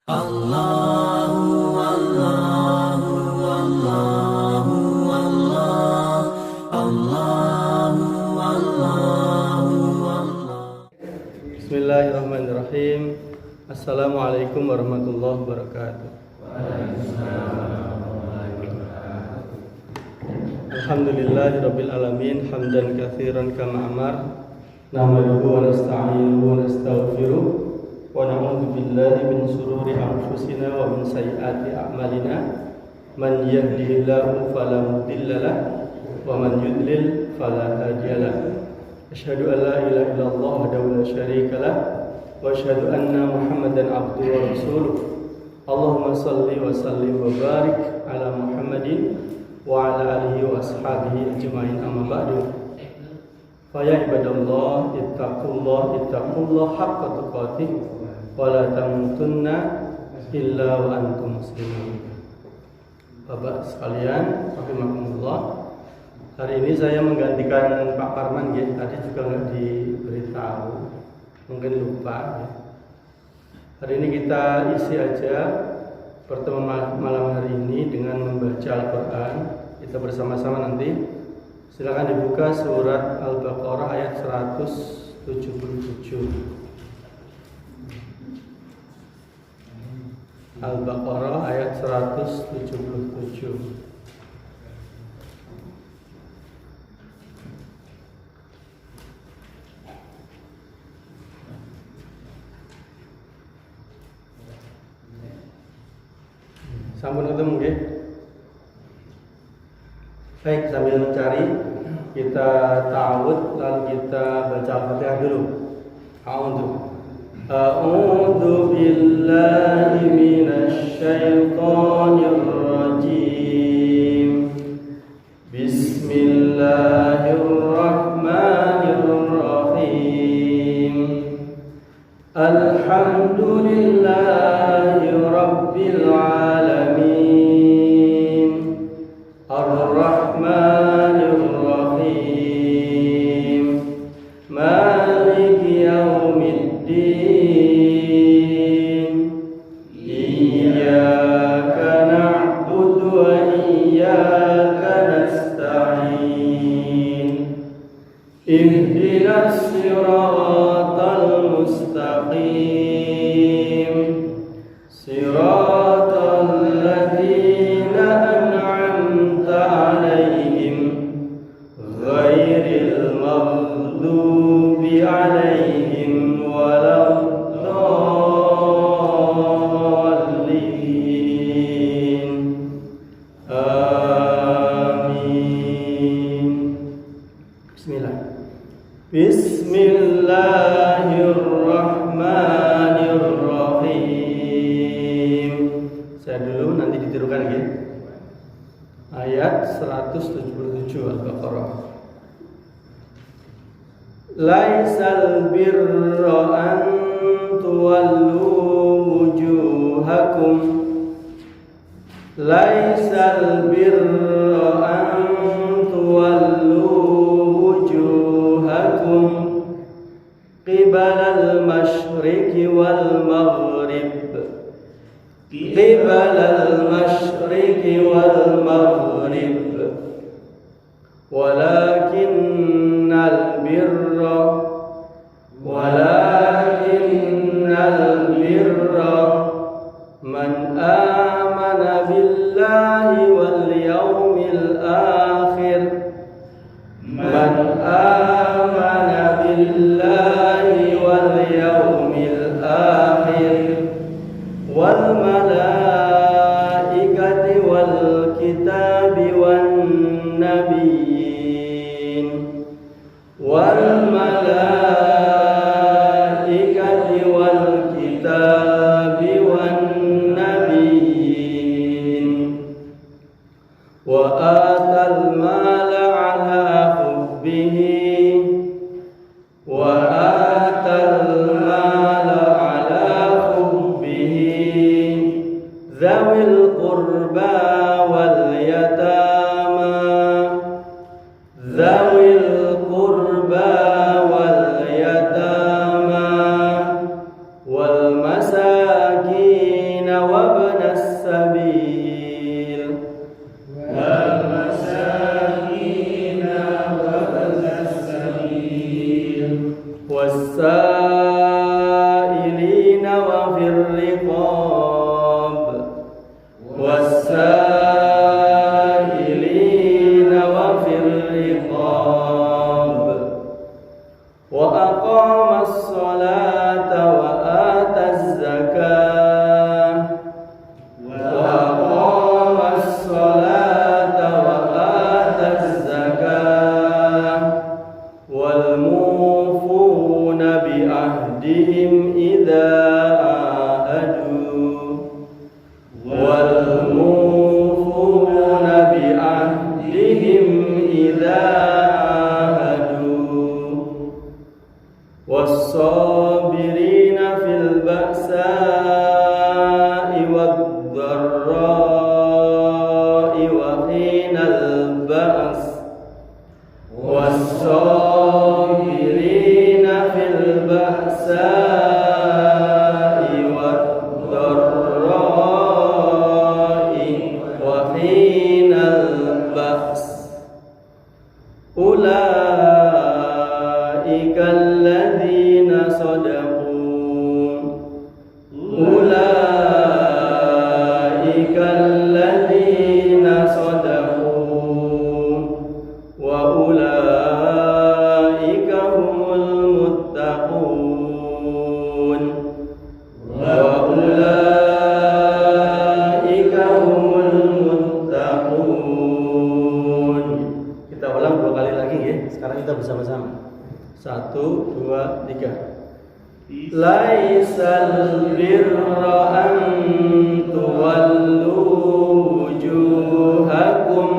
Allahu Allahu Allahu Allah Allahu Allahu Allah. Bismillahirrahmanirrahim. Assalamualaikum warahmatullahi wabarakatuh. Alhamdulillahirabbil alamin hamdan katsiran kama amar nahmaduhu wa nasta'inuhu wa nastaghfiruh wa na'udzu billahi min shururi anfusina wa min sayyiati a'malina man yahdihillahu fala mudilla lahu wa man yudlil fala hadiya lahu. Asyhadu an la ilaha illallah wahdahu la syarika lahu wa asyhadu anna Muhammadan abduhu wa rasuluh. Allahumma shalli wa sallim wa barik ala Muhammadin wa ala alihi wa ashabihi ajma'in, amma ba'du. Fa ya ibadallah ittaqullah haqqa tuqatih wa la tamutunna illa wa antum muslimun. Bapak sekalian, rahimakumullah. Hari ini saya menggantikan Pak Parman ya. Tadi juga nggak diberitahu, mungkin lupa ya. Hari ini kita isi aja pertemuan malam hari ini dengan membaca Al-Quran. Kita bersama-sama nanti. Silakan dibuka surat Al-Baqarah ayat 177. Al-Baqarah ayat 177. Sampun ketemu nggih? Baik, sambil mencari kita ta'awudz, lalu kita baca Al-Fatihah dulu. A'udzu billahi minasy syaithanir rajim. Bismillahirrahmanirrahim. Alhamdulillahi rabbil alamin. Ar-Rahmanir Rahim. Maliki yaumiddin. Iyyaka na'budu wa iyyaka nasta'in. Ihdinas siratal mustaqim. Siratal ladzina an'amta 'alaihim ghairil maghdubi 'alaihim waladdallin. Amin. Bismillah. Bismillahirrahmanirrahim. Saya dulu, nanti ditirukan ya. Ayat 177 Al-Baqarah. Laisal birra an tuwallu wujuhakum. Laisal birra an tuwallu wujuhakum qibalal masyriqi wal maghrib. Qibalal masyriqi wal maghrib. Walakinnal birra man amana billahi wal yawmil akhir. Man amana billahi wal yawmil akhir wal malaikati wal kitabi wan nabiyyin. Wal malaikati wal kitabi wan nabiyyin. Wa atal mala ala hubbihi. Wa atal mala ala hubbihi zawil qurba wal yatama. Zawil qurba wal yatama wal masakin وفي الرقاب والسائلين وفي الرقاب وأقام الصلاة وآتى الزكاة وأقام الصلاة وآتى الزكاة والموفون بعهدهم إذا عاهدوا والموفون بعهدهم إذا عاهدوا والصابرين في البأساء والضراء وحين البأس والصابرين في البأساء والضراء وحين البأس أولئك الذين صدقوا أولئك الذين صدقوا وأولئك هم المتقون وأولئك هم المتقون. Kita ulang 2 kali lagi ya. Sekarang kita bersama-sama. 1, 2, 3. Laisal birra an tuwallu wujuhakum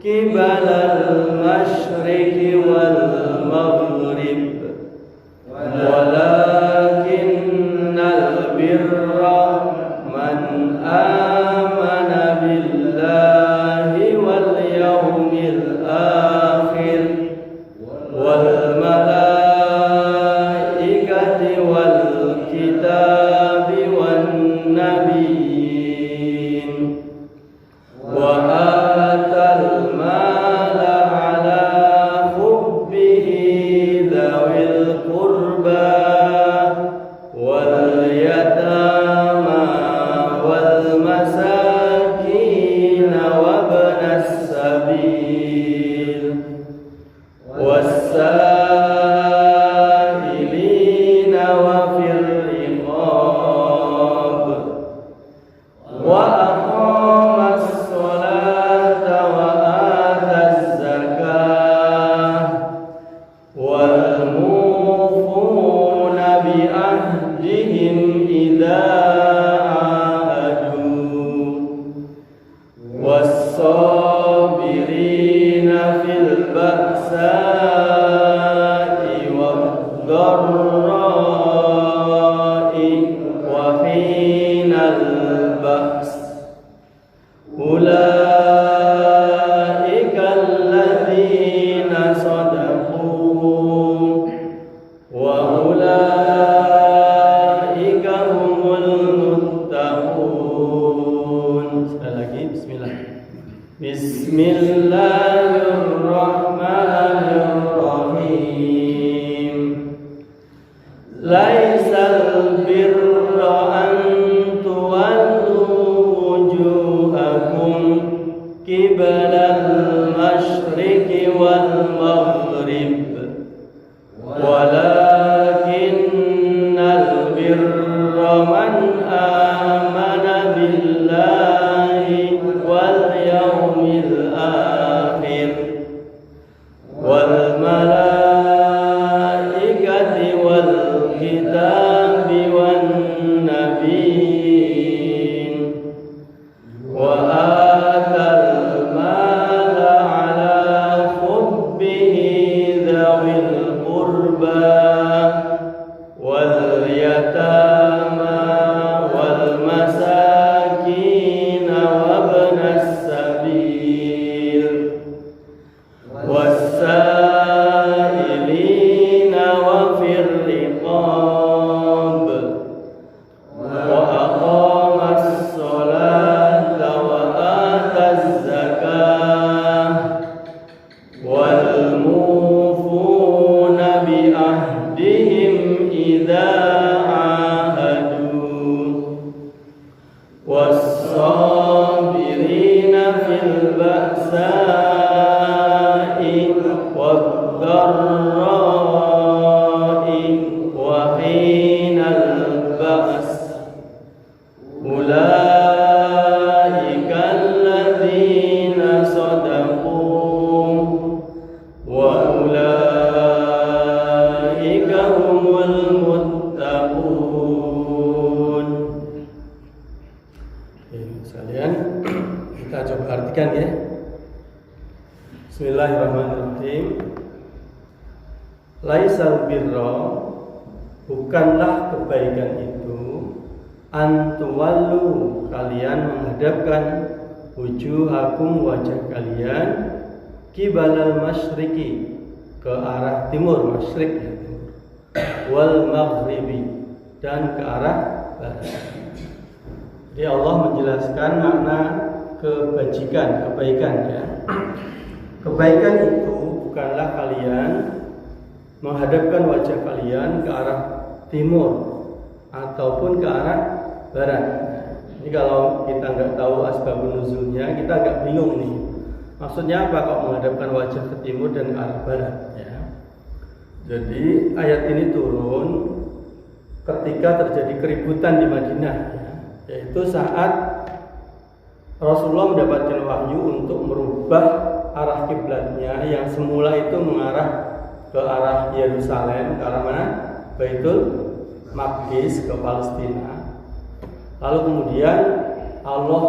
qibalal masyriqi wal maghrib walakinnal birra man amana billahi wal yawmil akhir wal malaikati wal kitabi wan nabiyyin wa atal mala ala hubbihi dhawil qurba wal yatama wal masakin wa ibnas sabil والسائلين وفي الرقاب وأقام الصلاة وآتى الزكاة والموفون بعهدهم إذا عاهدوا والصابرين في البأساء والضراء وحين البأس أولئك الذين صدقوا وأولئك هم المتقون. Sekali lagi, bismillah. Bismillahirrahmanirrahim. Laisal birra an tuwallu wujuhakum qibalal masyriqi wal maghrib walakinnal birra man amana billahi wal yawmil akhir wal malaikati wal kitabi wan nabiyyin wa atal mala ala hubbihi dhawil qurba wal yatama wal sekalian, kita coba artikan ya. Bismillahirrahmanirrahim. Laisal birra, bukanlah kebaikan itu, antuwallu, kalian menghadapkan wujuhakum, wajah kalian, kibalal masyriqi, ke arah timur, masyriq ya, timur, wal maghribi, dan ke arah barat. Jadi Allah menjelaskan makna kebajikan, kebaikan ya. Kebaikan itu bukanlah kalian menghadapkan wajah kalian ke arah timur ataupun ke arah barat. Ini kalau kita nggak tahu asbabun nuzulnya, kita agak bingung nih. Maksudnya apa kok menghadapkan wajah ke timur dan ke arah barat ya? Jadi ayat ini turun ketika terjadi keributan di Madinah ya, yaitu saat Rasulullah mendapatkan wahyu untuk merubah arah kiblatnya yang semula itu mengarah ke arah Yerusalem, ke arah mana? Baitul Maqdis, ke Palestina. Lalu kemudian Allah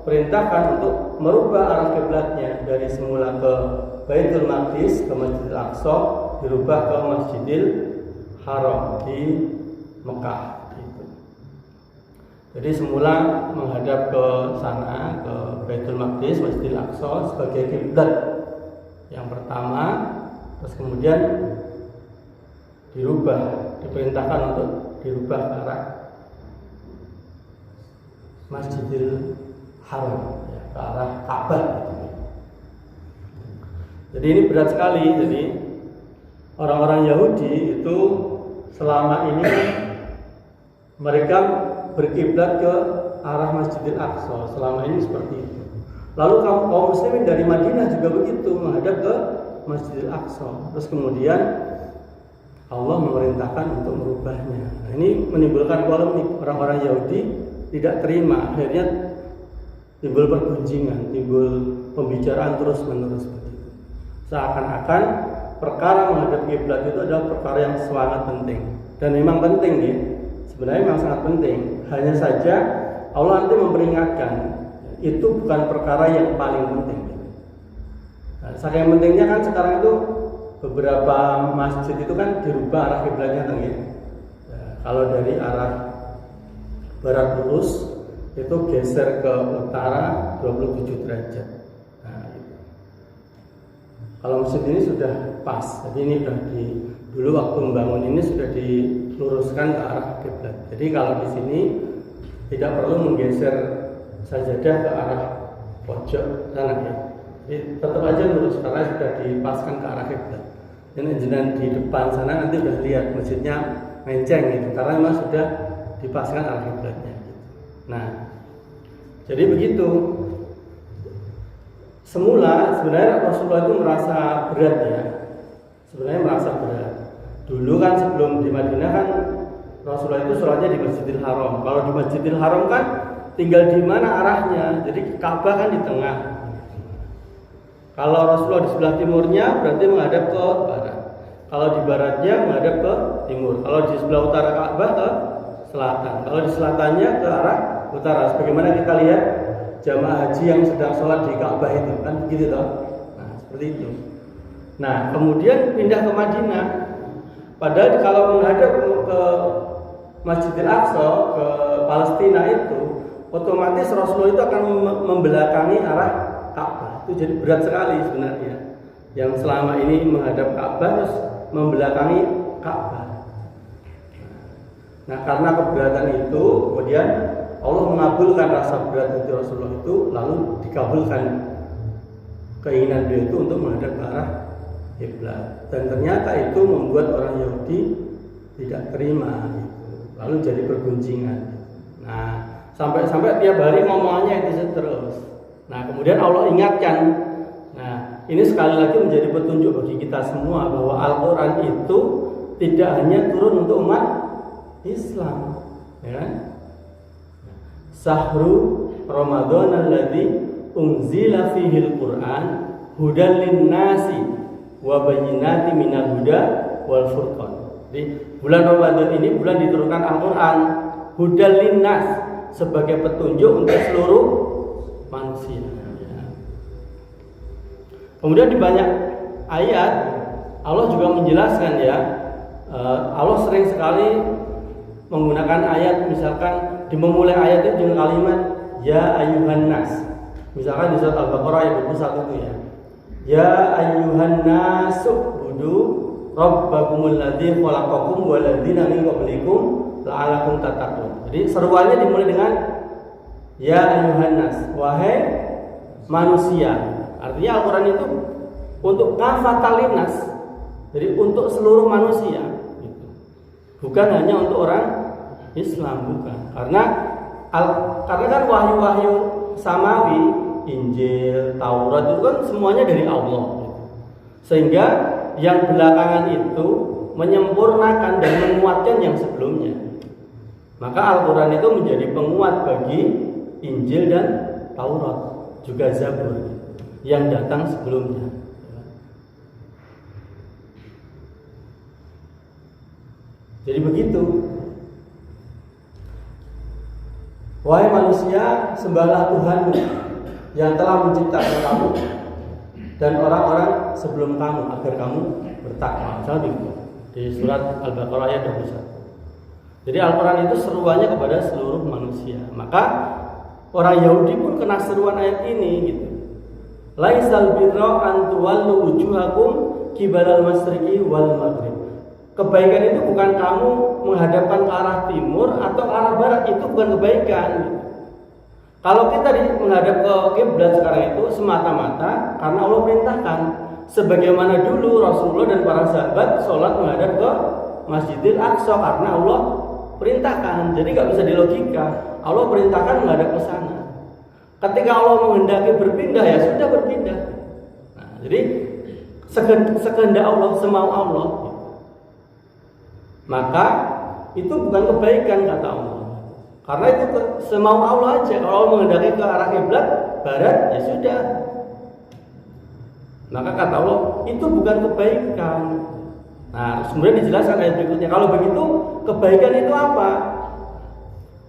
perintahkan untuk merubah arah kiblatnya dari semula ke Baitul Maqdis, ke Masjidil Aqsa, dirubah ke Masjidil Haram di Mekah gitu. Jadi semula menghadap ke sana, ke Baitul Maqdis, Masjidil Aqsa sebagai kiblat yang pertama, terus kemudian diperintahkan untuk dirubah ke arah Masjidil Haram ya, ke arah Ka'bah gitu. Jadi ini berat sekali. Jadi orang-orang Yahudi itu selama ini mereka berkiblat ke arah Masjidil Aqsa, selama ini seperti itu. Lalu kaum muslimin dari Madinah juga begitu, menghadap ke Masjidil Aqsa. Terus kemudian Allah memerintahkan untuk merubahnya. Nah, ini menimbulkan polemik. Orang-orang Yahudi tidak terima, akhirnya timbul pergunjingan, timbul pembicaraan terus-menerus begitu. Seakan-akan perkara menghadap kiblat itu adalah perkara yang sangat penting, dan memang penting ya. Sebenarnya memang sangat penting. Hanya saja Allah nanti memperingatkan itu bukan perkara yang paling penting. Nah, saking pentingnya kan sekarang itu beberapa masjid itu kan dirubah arah kiblatnya kan ya. Nah, kalau dari arah barat lurus itu geser ke utara 27 derajat. Nah, gitu. Kalau masjid ini sudah pas, jadi ini sudah dulu waktu membangun ini sudah diluruskan ke arah kiblat. Jadi kalau di sini tidak perlu menggeser sajadah ke arah pojok sana ya. Jadi tetap aja lurus karena sudah dipaskan ke arah kiblat. Dan jenengan di depan sana nanti udah lihat masjidnya menceng gitu, karena memang sudah dipaskan arah kiblatnya. Nah, jadi begitu. Semula sebenarnya Rasulullah itu merasa berat ya. Sebenarnya merasa berat. Dulu kan sebelum di Madinah kan Rasulullah itu sholatnya di Masjidil Haram. Kalau di Masjidil Haram kan tinggal di mana arahnya. Jadi Ka'bah kan di tengah. Kalau Rasulullah di sebelah timurnya berarti menghadap ke barat. Kalau di baratnya menghadap ke timur. Kalau di sebelah utara Ka'bah ke selatan. Kalau di selatannya ke arah utara. Sebagaimana kita lihat jamaah haji yang sedang sholat di Ka'bah itu kan begitu toh. Nah, seperti itu. Nah, kemudian pindah ke Madinah. Padahal kalau menghadap ke Masjidil Aqsa, ke Palestina itu, otomatis Rasulullah itu akan membelakangi arah Ka'bah. Itu jadi berat sekali sebenarnya. Yang selama ini menghadap Ka'bah terus membelakangi Ka'bah. Nah, karena keberatan itu, kemudian Allah mengabulkan rasa berat dari Rasulullah itu, lalu dikabulkan keinginan beliau itu untuk menghadap ke arah kiblat. Dan ternyata itu membuat orang Yahudi tidak terima gitu. Lalu jadi pergunjingan. Nah, sampai tiap hari ngomongannya itu terus. Nah, kemudian Allah ingatkan. Nah, ini sekali lagi menjadi petunjuk bagi kita semua bahwa Al-Quran itu tidak hanya turun untuk umat Islam, ya kan? Sahru Ramadan alladzi unzila fihil Quran hudan linnasi wa bayyinatin minal huda wal furqan. Jadi bulan Ramadan ini bulan diturunkan Al-Quran hudan linnas, sebagai petunjuk untuk seluruh manusia. Ya. Kemudian di banyak ayat Allah juga menjelaskan ya. Allah sering sekali menggunakan ayat, misalkan di memulai ayat itu dengan kalimat ya ayyuhan nas. Misalkan di surat Al-Baqarah ayat 21 itu ya. Ya ayyuhan nas ubudu rabbakumul ladzi khalaqakum wal ladzina min qablikum la'allakum tattaqun. Jadi seruannya dimulai dengan ya ayyuhan nas, wahai manusia. Artinya Al-Qur'an itu untuk kafatal nas. Jadi untuk seluruh manusia gitu. Bukan hanya untuk orang Islam, bukan. Karena kan wahyu-wahyu samawi, Injil, Taurat itu kan semuanya dari Allah gitu. Sehingga yang belakangan itu menyempurnakan dan menguatkan yang sebelumnya. Maka Al-Quran itu menjadi penguat bagi Injil dan Taurat, juga Zabur yang datang sebelumnya. Jadi begitu. Wahai manusia, sembahlah Tuhanmu yang telah menciptakan kamu dan orang-orang sebelum kamu agar kamu bertakwa. Misalnya begitu di surat Al-Baqarah ayat 21. Jadi Al-Quran itu seruannya kepada seluruh manusia. Maka orang Yahudi pun kena seruan ayat ini gitu. Laisal birra an tuwallu wujuhakum qibalal masyriqi wal maghrib. Kebaikan itu bukan kamu menghadapkan ke arah timur atau ke arah barat, itu bukan kebaikan. Kalau kita menghadap ke kiblat sekarang itu semata-mata karena Allah perintahkan. Sebagaimana dulu Rasulullah dan para sahabat sholat menghadap ke Masjidil Aqsa karena Allah perintahkan. Jadi nggak bisa dilogika. Allah perintahkan menghadap ke sana. Ketika Allah menghendaki berpindah ya sudah berpindah. Nah, jadi sekehendak Allah, semau Allah. Maka itu bukan kebaikan kata Allah. Karena itu semau Allah aja. Kalau Allah menghendaki ke arah kiblat barat ya sudah. Maka kata Allah itu bukan kebaikan. Nah, kemudian dijelaskan ayat berikutnya. Kalau begitu kebaikan itu apa?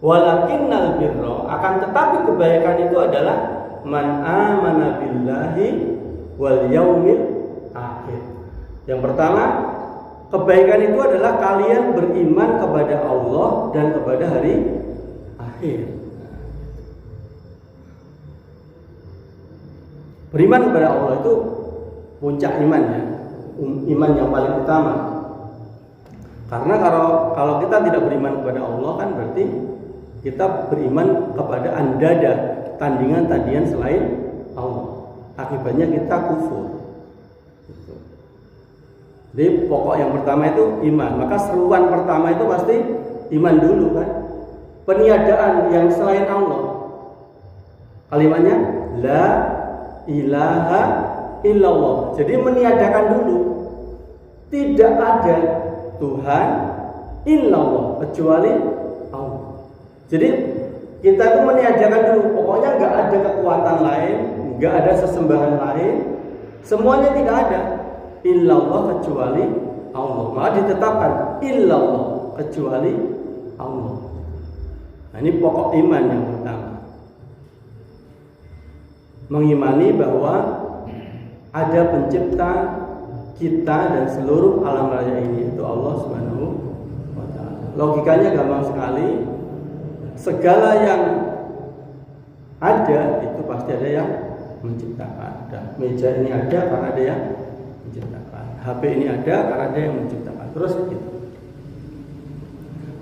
Walakinnal birra, akan tetapi kebaikan itu adalah man amana billahi wal yaumil akhir. Yang pertama, kebaikan itu adalah kalian beriman kepada Allah dan kepada hari akhir. Beriman kepada Allah itu puncak iman ya, iman yang paling utama. Karena kalau kita tidak beriman kepada Allah kan berarti kita beriman kepada andada, tandingan-tandingan selain Allah. Akibatnya kita kufur. Jadi pokok yang pertama itu iman. Maka seruan pertama itu pasti iman dulu kan. Peniadaan yang selain Allah. Kalimatnya la ilaha illallah. Jadi meniadakan dulu. Tidak ada Tuhan illallah kecuali Allah. Jadi kita itu meniadakan dulu. Pokoknya nggak ada kekuatan lain, nggak ada sesembahan lain. Semuanya tidak ada. Illallah kecuali Allah. Maka ditetapkan illallah kecuali Allah. Nah, ini pokok iman yang pertama. Mengimani bahwa ada pencipta kita dan seluruh alam raya ini, itu Allah Subhanahu wa taala. Logikanya gampang sekali. Segala yang ada itu pasti ada yang menciptakan. Dan meja ini ada karena ada yang menciptakan. HP ini ada karena ada yang menciptakan. Terus gitu.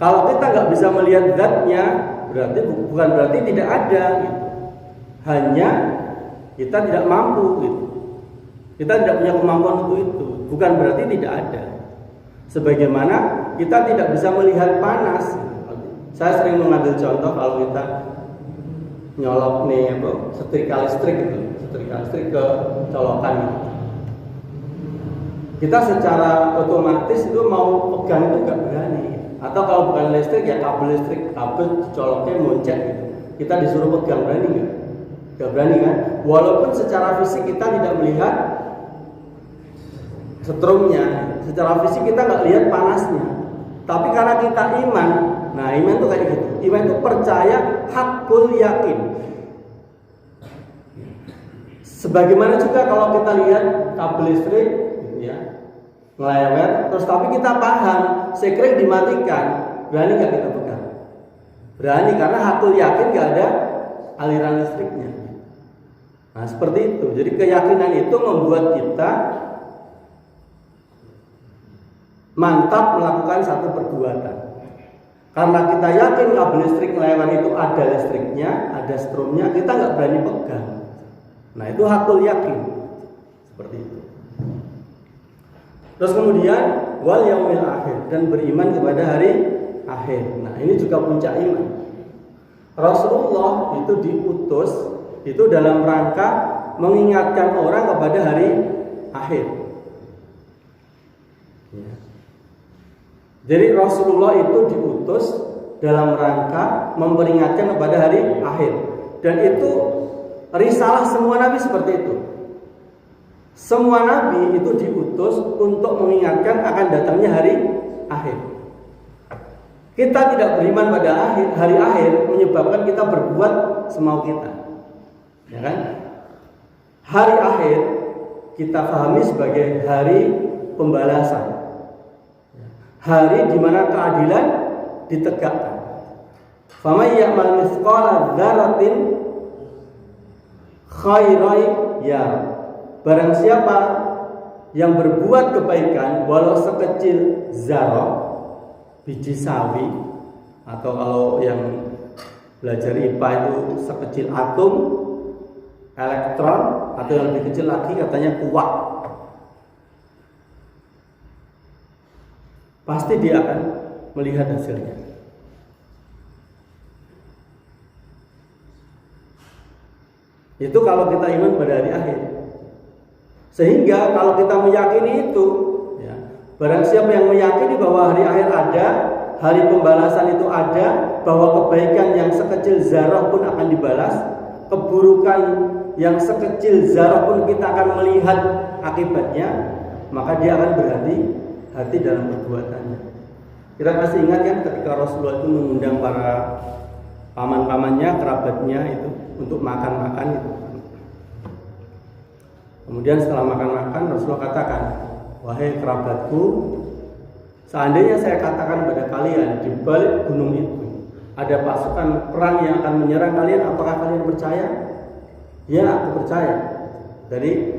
Kalau kita nggak bisa melihat zatnya, berarti bukan berarti tidak ada. Gitu. Hanya kita tidak mampu. Gitu. Kita tidak punya kemampuan untuk itu. Bukan berarti tidak ada. Sebagaimana kita tidak bisa melihat panas. Saya sering mengambil contoh kalau kita nyolok setrika listrik ke colokan. Kita secara otomatis itu mau pegang itu nggak berani. Atau kalau bukan listrik ya kabel coloknya muncak gitu. Kita disuruh pegang, berani nggak? Nggak berani kan? Walaupun secara fisik kita tidak melihat setrumnya, secara fisik kita nggak lihat panasnya. Tapi karena kita iman, nah iman itu kayak gitu. Iman itu percaya, hakul yakin. Sebagaimana juga kalau kita lihat kabel listrik gitu ya, ngelewer, terus tapi kita paham sekring dimatikan, berani nggak kita pegang? Berani, karena hakul yakin nggak ada aliran listriknya. Nah seperti itu. Jadi keyakinan itu membuat kita mantap melakukan satu perbuatan. Karena kita yakin kabel listrik ngelewer itu ada listriknya, ada strumnya, kita nggak berani pegang. Nah itu hakul yakin. Seperti itu. Terus kemudian wal yaumil akhir, dan beriman kepada hari akhir. Nah ini juga puncak iman. Rasulullah itu diutus itu dalam rangka mengingatkan orang kepada hari akhir. Ya. Jadi Rasulullah itu diutus dalam rangka memperingatkan kepada hari akhir. Dan itu risalah semua nabi seperti itu. Semua nabi itu diutus untuk mengingatkan akan datangnya hari akhir. Kita tidak beriman pada hari akhir menyebabkan kita berbuat semau kita, ya kan? Hari akhir kita pahami sebagai hari pembalasan, hari di mana keadilan ditegakkan. Faman ya'mal mithqala dzarratin khairan yara. Barang siapa yang berbuat kebaikan walau sekecil zarah, biji sawi, atau kalau yang belajar IPA itu sekecil atom, elektron, atau yang lebih kecil lagi katanya kuat, pasti dia akan melihat hasilnya. Itu kalau kita iman pada hari akhir. Sehingga kalau kita meyakini itu, ya, barang siapa yang meyakini bahwa hari akhir ada, hari pembalasan itu ada, bahwa kebaikan yang sekecil zarah pun akan dibalas, keburukan yang sekecil zarah pun kita akan melihat akibatnya, maka dia akan berhati-hati dalam perbuatannya. Kita masih ingat kan ketika Rasulullah itu mengundang para paman-pamannya, kerabatnya itu untuk makan-makan itu. Kemudian setelah makan-makan Rasulullah katakan, wahai kerabatku, seandainya saya katakan pada kalian di balik gunung itu ada pasukan perang yang akan menyerang kalian, apakah kalian percaya? Ya, aku percaya. Jadi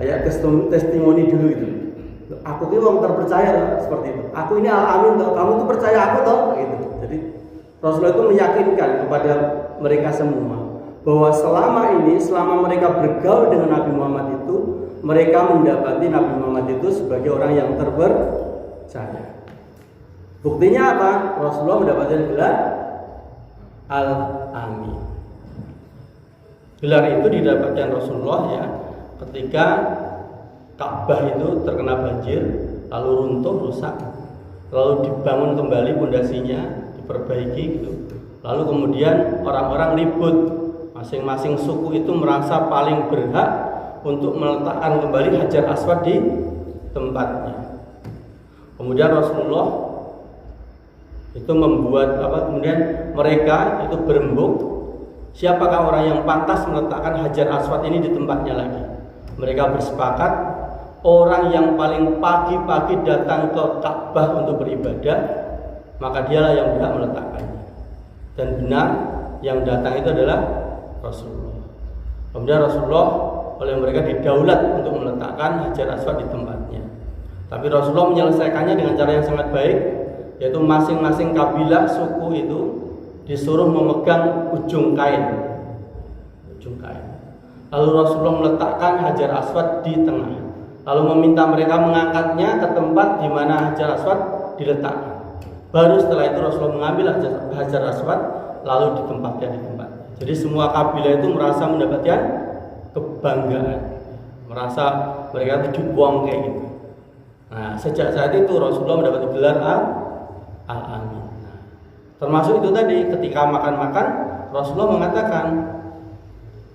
kayak testimoni dulu itu. Aku ini orang terpercaya loh, seperti itu. Aku ini al-amin loh, kamu tuh percaya aku toh, gitu. Jadi Rasulullah itu meyakinkan kepada mereka semua bahwa selama mereka bergaul dengan Nabi Muhammad itu, mereka mendapati Nabi Muhammad itu sebagai orang yang terpercaya. Buktinya apa? Rasulullah mendapatkan gelar Al-Amin. Gelar itu didapatkan Rasulullah ya ketika Ka'bah itu terkena banjir, lalu runtuh, rusak, lalu dibangun kembali pondasinya, diperbaiki gitu. Lalu kemudian orang-orang ribut, masing-masing suku itu merasa paling berhak untuk meletakkan kembali Hajar Aswad di tempatnya. Kemudian Rasulullah itu membuat kemudian mereka itu berembuk, siapakah orang yang pantas meletakkan Hajar Aswad ini di tempatnya lagi. Mereka bersepakat orang yang paling pagi-pagi datang ke Ka'bah untuk beribadah, maka dialah yang berhak meletakkannya. Dan benar yang datang itu adalah Rasulullah. Kemudian Rasulullah oleh mereka didaulat untuk meletakkan Hajar Aswad di tempatnya. Tapi Rasulullah menyelesaikannya dengan cara yang sangat baik, yaitu masing-masing kabilah suku itu disuruh memegang ujung kain. Lalu Rasulullah meletakkan Hajar Aswad di tengah. Lalu meminta mereka mengangkatnya ke tempat di mana Hajar Aswad diletakkan. Baru setelah itu Rasulullah mengambil Hajar Aswad lalu ditempatkan di tempat. Jadi semua kabilah itu merasa mendapatkan kebanggaan, merasa mereka itu dibuang kayak gitu. Nah, sejak saat itu Rasulullah mendapat gelar Al-Amin. Nah, termasuk itu tadi ketika makan-makan Rasulullah mengatakan,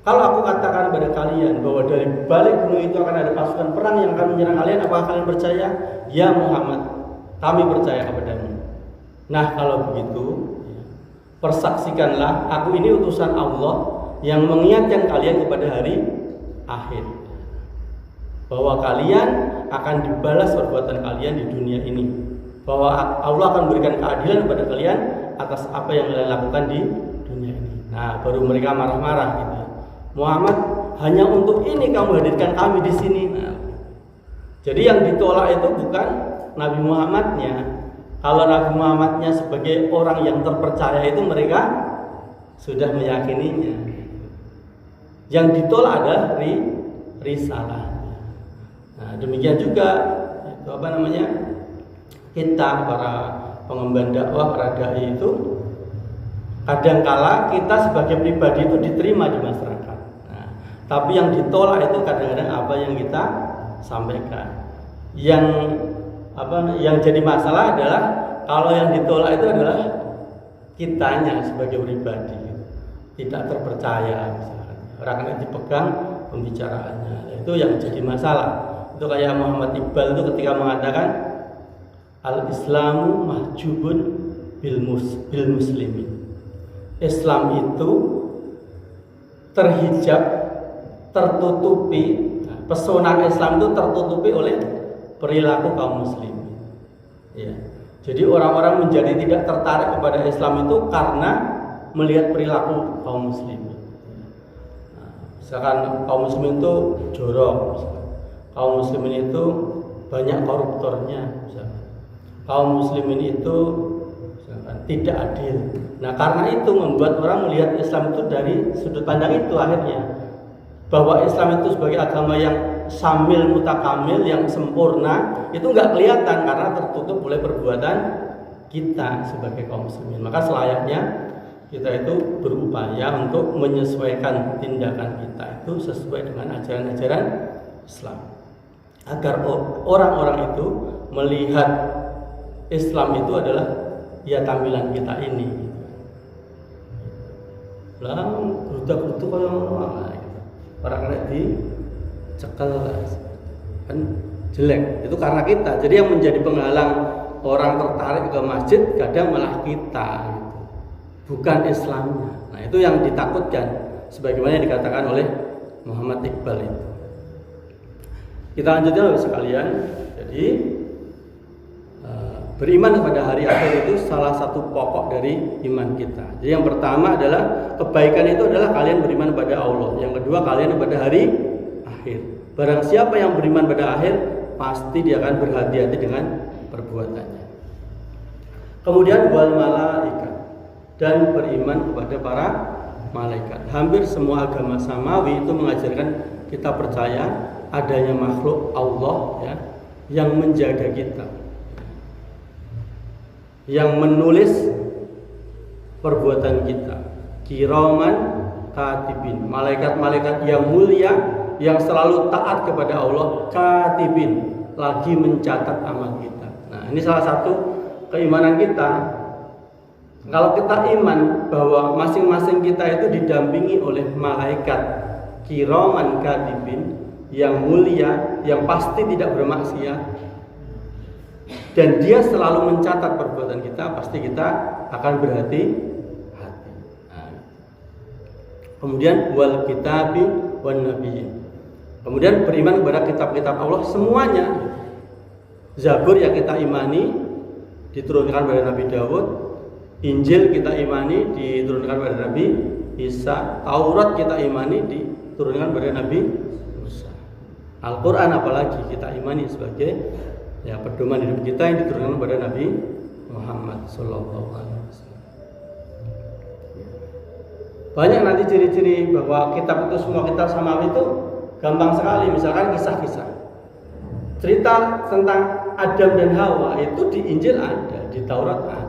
kalau aku katakan pada kalian bahwa dari balik gunung itu akan ada pasukan perang yang akan menyerang kalian, apakah kalian percaya? Ya Muhammad, kami percaya kepadamu. Nah, kalau begitu, persaksikanlah aku ini utusan Allah yang mengingatkan kalian kepada hari akhir, bahwa kalian akan dibalas perbuatan kalian di dunia ini, bahwa Allah akan memberikan keadilan kepada kalian atas apa yang kalian lakukan di dunia ini. Nah, baru mereka marah-marah gitu. Muhammad, hanya untuk ini kamu hadirkan kami di sini. Nah, jadi yang ditolak itu bukan Nabi Muhammadnya. Kalau Nabi Muhammadnya sebagai orang yang terpercaya itu mereka sudah meyakininya. Yang ditolak adalah risalah. Nah, demikian juga itu kita para pengemban dakwah, para dai itu kadangkala kita sebagai pribadi itu diterima di masyarakat. Nah, tapi yang ditolak itu kadang-kadang apa yang kita sampaikan. Yang jadi masalah adalah kalau yang ditolak itu adalah kitanya sebagai pribadi tidak terpercaya, misalkan orang yang dipegang pembicaraannya, itu yang jadi masalah. Itu kayak Muhammad Iqbal itu ketika mengatakan al-Islamu mahjubun bil muslimin. Islam itu terhijab, tertutupi, pesona Islam itu tertutupi oleh perilaku kaum muslimin. Ya. Jadi orang-orang menjadi tidak tertarik kepada Islam itu karena melihat perilaku kaum muslimin. Nah, misalkan kaum muslimin itu jorok, kaum muslimin itu banyak koruptornya, misalkan. Kaum muslimin itu misalkan tidak adil. Nah, karena itu membuat orang melihat Islam itu dari sudut pandang itu akhirnya, bahwa Islam itu sebagai agama yang syamil mutakamil, yang sempurna, itu nggak kelihatan karena tertutup oleh perbuatan kita sebagai kaum muslimin. Maka selayaknya kita itu berupaya untuk menyesuaikan tindakan kita itu sesuai dengan ajaran-ajaran Islam, agar orang-orang itu melihat Islam itu adalah ya tampilan kita ini. Lah grudak-gruduk kaya ngono gitu. Orang kena dicekel kan jelek. Itu karena kita. Jadi yang menjadi penghalang orang tertarik ke masjid kadang malah kita gitu. Bukan Islamnya. Nah, itu yang ditakutkan sebagaimana yang dikatakan oleh Muhammad Iqbal itu. Kita lanjutkan Bapak sekalian. Jadi beriman kepada hari akhir itu salah satu pokok dari iman kita. Jadi yang pertama adalah kebaikan itu adalah kalian beriman pada Allah. Yang kedua kalian pada hari akhir. Barang siapa yang beriman pada akhir, pasti dia akan berhati-hati dengan perbuatannya. Kemudian wal malaikat, dan beriman kepada para malaikat. Hampir semua agama samawi itu mengajarkan kita percaya adanya makhluk Allah ya, yang menjaga kita, yang menulis perbuatan kita. Kiraman katibin, malaikat-malaikat yang mulia yang selalu taat kepada Allah, katibin, lagi mencatat amal kita. Nah, ini salah satu keimanan kita. Kalau kita iman bahwa masing-masing kita itu didampingi oleh malaikat kiraman katibin yang mulia, yang pasti tidak bermaksiat, dan dia selalu mencatat perbuatan kita, pasti kita akan berhati-hati. Nah, kemudian wal kitabi wan nabiyyin. Kemudian beriman kepada kitab-kitab Allah semuanya. Zabur yang kita imani diturunkan pada Nabi Daud, Injil kita imani diturunkan pada Nabi Isa, Taurat kita imani diturunkan pada Nabi Musa. Al-Quran apalagi kita imani sebagai ya pedoman hidup kita yang diturunkan kepada Nabi Muhammad Sallallahu Alaihi Wasallam. Banyak nanti ciri-ciri bahwa kitab itu semua kitab samawi itu gampang sekali. Misalkan kisah-kisah cerita tentang Adam dan Hawa itu di Injil ada, di Taurat ada.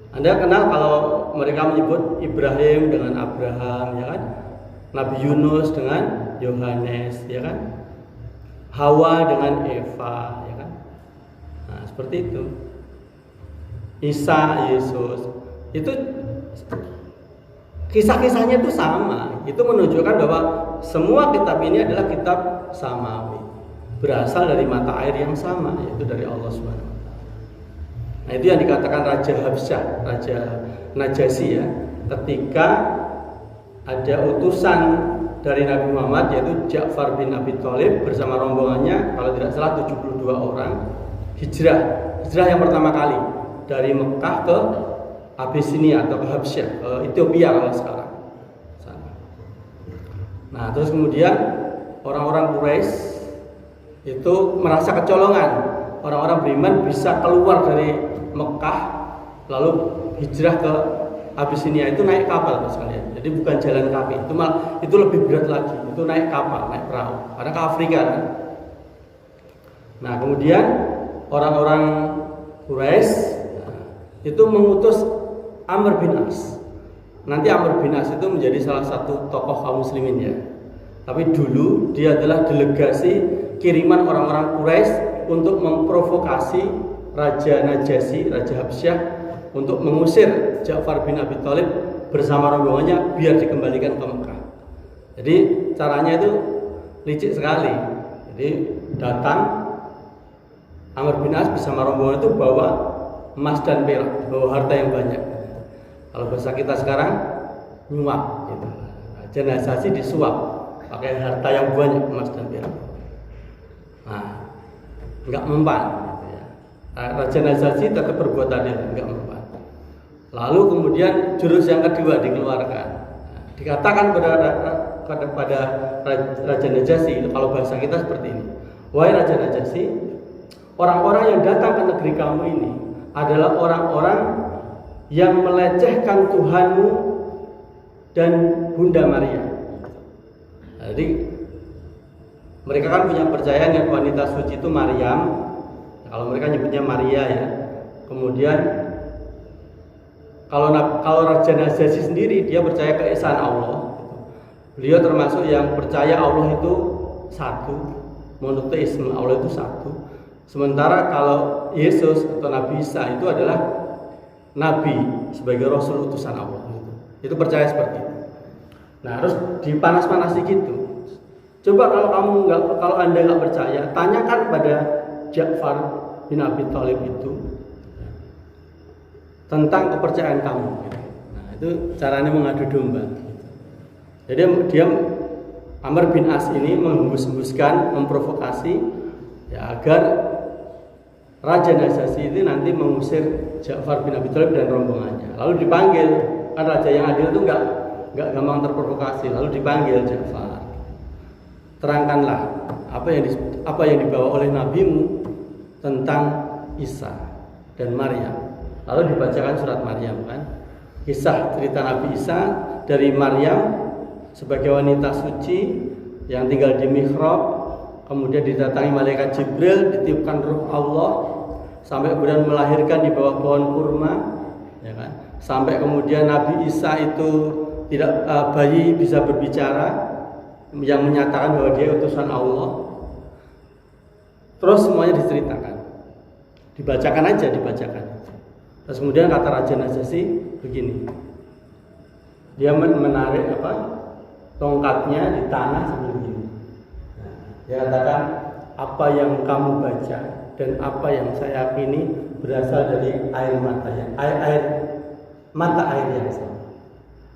Anda kenal kalau mereka menyebut Ibrahim dengan Abraham, ya kan? Nabi Yunus dengan Yohanes, ya kan? Hawa dengan Eva, ya kan? Nah, seperti itu. Isa, Yesus, itu kisah-kisahnya itu sama. Itu menunjukkan bahwa semua kitab ini adalah kitab samawi, berasal dari mata air yang sama, yaitu dari Allah Subhanahu wa taala. Nah, itu yang dikatakan Raja Habsyah, Raja Najasyi ya, ketika ada utusan dari Nabi Muhammad yaitu Ja'far bin Abi Thalib bersama rombongannya, kalau tidak salah 72 orang, hijrah yang pertama kali dari Mekah ke Abyssinia atau ke Habsyah, ke Ethiopia kalau sekarang. Nah, terus kemudian orang-orang Quraisy itu merasa kecolongan, orang-orang beriman bisa keluar dari Mekah lalu hijrah ke Abyssinia itu naik kapal sekalian. Jadi bukan jalan kaki. Itu lebih berat lagi. Itu naik kapal, naik perahu. Karena ke Afrika kan. Nah, kemudian orang-orang Quraisy itu mengutus Amr bin As. Nanti Amr bin As itu menjadi salah satu tokoh kaum muslimin ya. Tapi dulu dia adalah delegasi kiriman orang-orang Quraisy untuk memprovokasi Raja Najasyi, Raja Habsyah, untuk mengusir Ja'far bin Abi Thalib bersama rombongannya biar dikembalikan ke Mekah. Jadi caranya itu licik sekali. Jadi datang Amr bin As bersama rombongan itu bawa emas dan perak, bawa harta yang banyak. Kalau bahasa kita sekarang nyuap gitu. Raja Najasyi disuap pakai harta yang banyak, emas dan perak. Nah, enggak mempan gitu ya. Raja Najasyi tetap berbuat adil, enggak mempan. Lalu kemudian jurus yang kedua dikeluarkan. Dikatakan kepada Raja Najasyi, kalau bahasa kita seperti ini. Wahai Raja Najasyi, orang-orang yang datang ke negeri kamu ini adalah orang-orang yang melecehkan Tuhanmu dan Bunda Maria. Jadi mereka kan punya percayaan yang wanita suci itu Maryam. Kalau mereka nyebutnya Maria ya. Kemudian kalau Raja Najasyi sendiri dia percaya keesaan Allah. Beliau termasuk yang percaya Allah itu satu, monoteisme, Allah itu satu. Sementara kalau Yesus atau Nabi Isa itu adalah nabi sebagai rasul utusan Allah. Itu percaya seperti itu. Nah, harus dipanas-panasi gitu. Coba kalau Anda nggak percaya, tanyakan pada Ja'far bin Abi Thalib itu tentang kepercayaan kamu. Nah, itu caranya mengadu domba. Jadi dia Amr bin As ini menghembus-hembuskan, memprovokasi ya, agar Raja Najasyi itu nanti mengusir Ja'far bin Abi Thalib dan rombongannya. Lalu dipanggil, kan raja yang adil itu enggak gampang terprovokasi. Lalu dipanggil Ja'far. Terangkanlah apa yang dibawa oleh nabimu tentang Isa dan Maryam. Lalu dibacakan surat Maryam kan. Kisah cerita Nabi Isa dari Maryam sebagai wanita suci yang tinggal di mihrab, kemudian didatangi malaikat Jibril, ditiupkan ruh Allah, sampai kemudian melahirkan di bawah pohon kurma, ya kan? Sampai kemudian Nabi Isa itu bayi bisa berbicara, yang menyatakan bahwa dia utusan Allah. Terus semuanya diceritakan, dibacakan aja, dibacakan. Terus kemudian kata Raja Najasyi begini, dia menarik tongkatnya di tanah sambil begini. Dia katakan, apa yang kamu baca dan apa yang saya yakini berasal dari air mata air yang sama.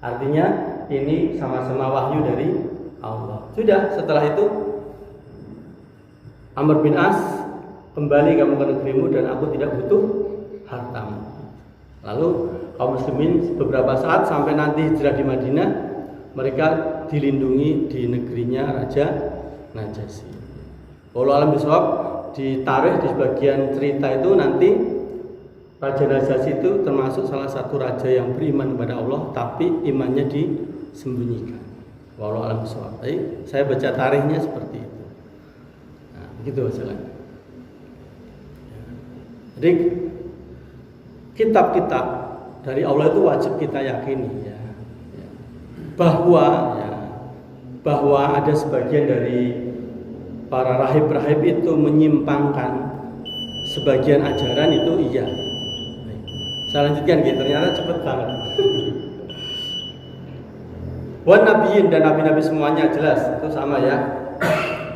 Artinya ini sama-sama wahyu dari Allah. Sudah, setelah itu Amr bin As, kembali kamu ke negerimu dan aku tidak butuh hartamu. Lalu kaum muslimin beberapa saat sampai nanti hijrah di Madinah, mereka dilindungi di negerinya Raja Najasyi. Wallahu a'lam bishawab, ditaruh di sebagian cerita itu nanti Raja Najasyi itu termasuk salah satu raja yang beriman kepada Allah, tapi imannya disembunyikan. Wallahu a'lam bishawab. Saya baca tarikhnya seperti itu. Nah, begitu masalahnya. Jadi kitab-kitab dari Allah itu wajib kita yakini ya. Bahwa ada sebagian dari para rahib-rahib itu menyimpangkan sebagian ajaran itu iya. Saya lanjutkan gitu, ternyata cepet banget. Wan nabiyyin, dan nabi-nabi semuanya jelas itu sama ya.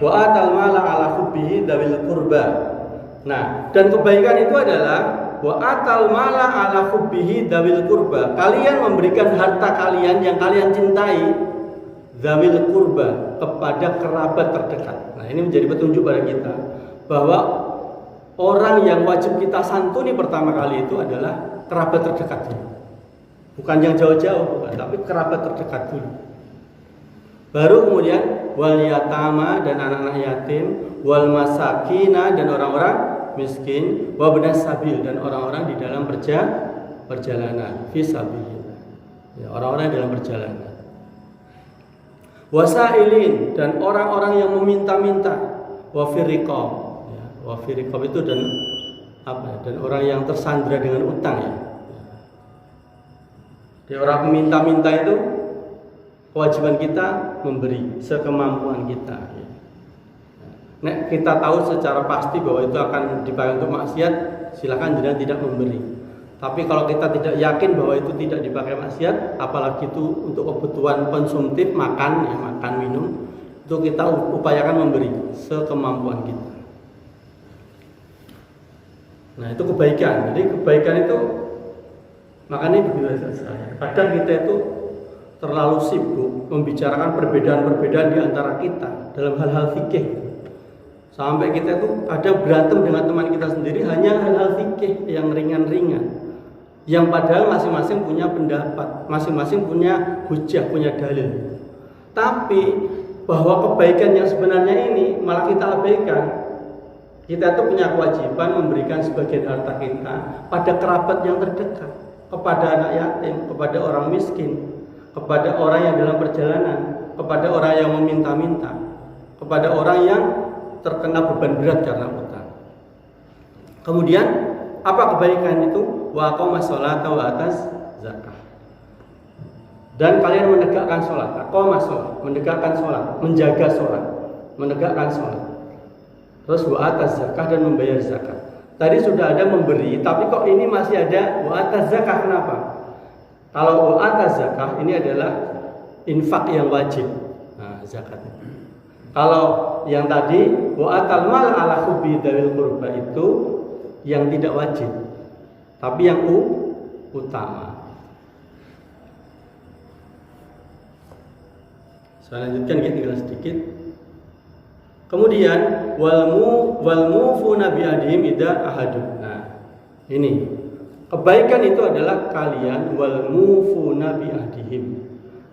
Wa atal mala ala hubbihi dawil qurba. Nah, dan kebaikan itu adalah wa atal mala ala hubbihi dawil kurba. Kalian memberikan harta kalian yang kalian cintai dawil kurba, kepada kerabat terdekat. Nah, ini menjadi petunjuk pada kita bahwa orang yang wajib kita santuni pertama kali itu adalah kerabat terdekat. Bukan yang jauh-jauh, bukan, tapi kerabat terdekat dulu. Baru kemudian wal yatama, dan anak-anak yatim, wal masakina, dan orang-orang miskin, wa ibnas sabil, dan orang-orang di dalam perjalanan, fi sabilillah. Ya, orang-orang dalam perjalanan. Wasailin, dan orang-orang yang meminta-minta, wa firiqab. Ya, wa firiqab itu dan apa? Dan orang yang tersandra dengan utang, ya. Jadi orang meminta-minta itu kewajiban kita memberi sekemampuan kita. Nek kita tahu secara pasti bahwa itu akan dipakai untuk maksiat, silakan jangan tidak memberi. Tapi kalau kita tidak yakin bahwa itu tidak dipakai maksiat, apalagi itu untuk kebutuhan konsumtif, makan, ya, makan minum, itu kita upayakan memberi sekemampuan kita. Nah, itu kebaikan. Jadi kebaikan itu, makanya begitu saya. Kadang kita itu terlalu sibuk membicarakan perbedaan-perbedaan di antara kita dalam hal-hal fikih. Sampai kita itu ada berantem dengan teman kita sendiri hanya hal-hal fikih yang ringan-ringan. Yang padahal masing-masing punya pendapat, masing-masing punya hujah, punya dalil. Tapi bahwa kebaikan yang sebenarnya ini malah kita abaikan. Kita itu punya kewajiban memberikan sebagian harta kita pada kerabat yang terdekat, kepada anak yatim, kepada orang miskin, kepada orang yang dalam perjalanan, kepada orang yang meminta-minta, kepada orang yang terkena beban berat karena utang. Kemudian apa kebaikan itu? Wa aqama sholata wa atas zakah. Dan kalian menegakkan sholat. Aqama sholat, menegakkan sholat, menjaga sholat, menegakkan sholat. Terus wa atas zakah, dan membayar zakat. Tadi sudah ada memberi, tapi kok ini masih ada wa atas zakah? Kenapa? Kalau wa atas zakah ini adalah infak yang wajib. Nah, zakat. Kalau yang tadi wa atal mal ala hubbi dawil qurba itu yang tidak wajib, tapi yang utama. Saya lanjutkan tinggal sedikit. Kemudian wal mufuna bi adhim idza ahadu. Nah, ini kebaikan itu adalah kalian wal mufuna bi ahdihim.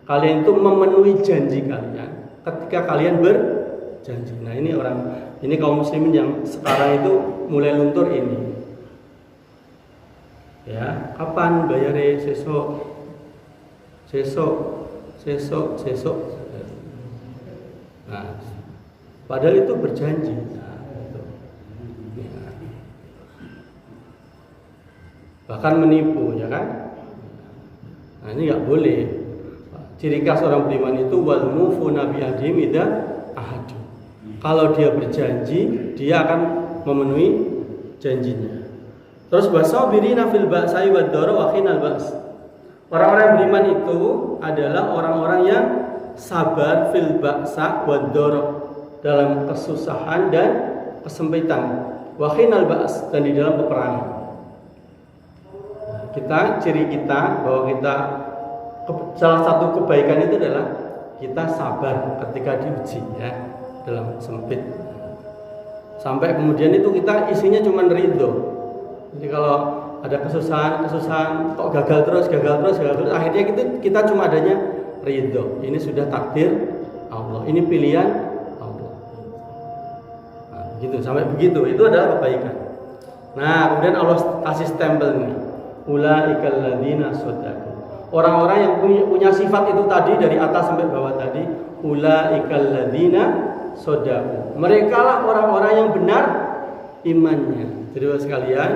Kalian itu memenuhi janji kalian ketika kalian berjanji. Nah, ini kaum muslimin yang sekarang itu mulai luntur ini. Ya, kapan bayarnya? Sesok. Nah, padahal itu berjanji. Nah, itu. Ya. Bahkan menipu, ya kan? Nah, ini nggak boleh. Ciri khas orang beriman itu wal mufuna bi ahdihim idza ahadu. Kalau dia berjanji, dia akan memenuhi janjinya. Terus wasabirina fil ba'sa'i wad dharra wa hinal ba's. Orang-orang beriman itu adalah orang-orang yang sabar fil ba'sa wad dharra, dalam kesusahan dan kesempitan, wa hinal ba's, dan di dalam peperangan. Ciri kita bahwa kita salah satu kebaikan itu adalah kita sabar ketika diuji, ya, dalam sempit. Sampai kemudian itu kita isinya cuma ridho. Jadi kalau ada kesusahan kok gagal terus, akhirnya kita cuma adanya ridho. Ini sudah takdir Allah, ini pilihan Allah. Nah, begitu, sampai begitu, itu adalah kebaikan. Nah, kemudian Allah kasih stempel ini, ulaikal ladzina shadaqu. Orang-orang yang punya sifat itu tadi dari atas sampai bawah tadi, ulaikal ladzina shadaqu. Mereka lah orang-orang yang benar imannya. Jadi sekalian,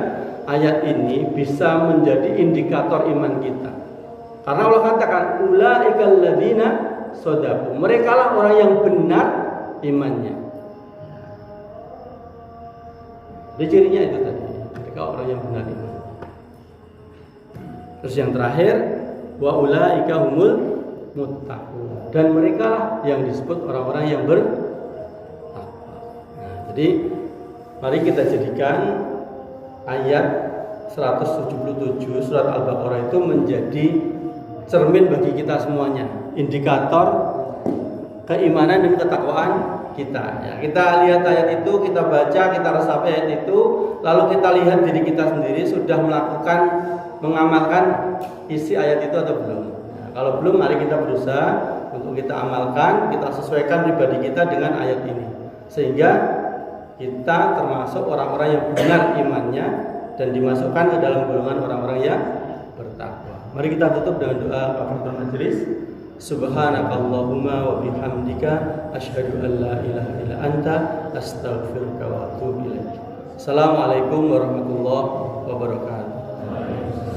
ayat ini bisa menjadi indikator iman kita. Karena Allah katakan ulaikal ladzina shadaqu. Mereka lah orang yang benar imannya. Jadi cirinya itu tadi, mereka orang yang benar iman. Terus yang terakhir, wa ulaika humul muttaqun. Dan mereka lah yang disebut orang-orang yang bertakwa. Nah, jadi mari kita jadikan ayat 177 surat Al-Baqarah itu menjadi cermin bagi kita semuanya, indikator keimanan dan ketakwaan kita. Ya, kita lihat ayat itu, kita baca, kita resapi ayat itu, lalu kita lihat diri kita sendiri sudah mengamalkan isi ayat itu atau belum. Ya, kalau belum, mari kita berusaha untuk kita amalkan, kita sesuaikan pribadi kita dengan ayat ini, sehingga kita termasuk orang-orang yang benar imannya dan dimasukkan ke dalam golongan orang-orang yang bertakwa. Mari kita tutup dengan doa kafaratul majelis. Subhanakallahumma wa bihamdika asyhadu an la ilaha illa anta astaghfiruka wa atubu ilaik. Assalamualaikum warahmatullahi wabarakatuh.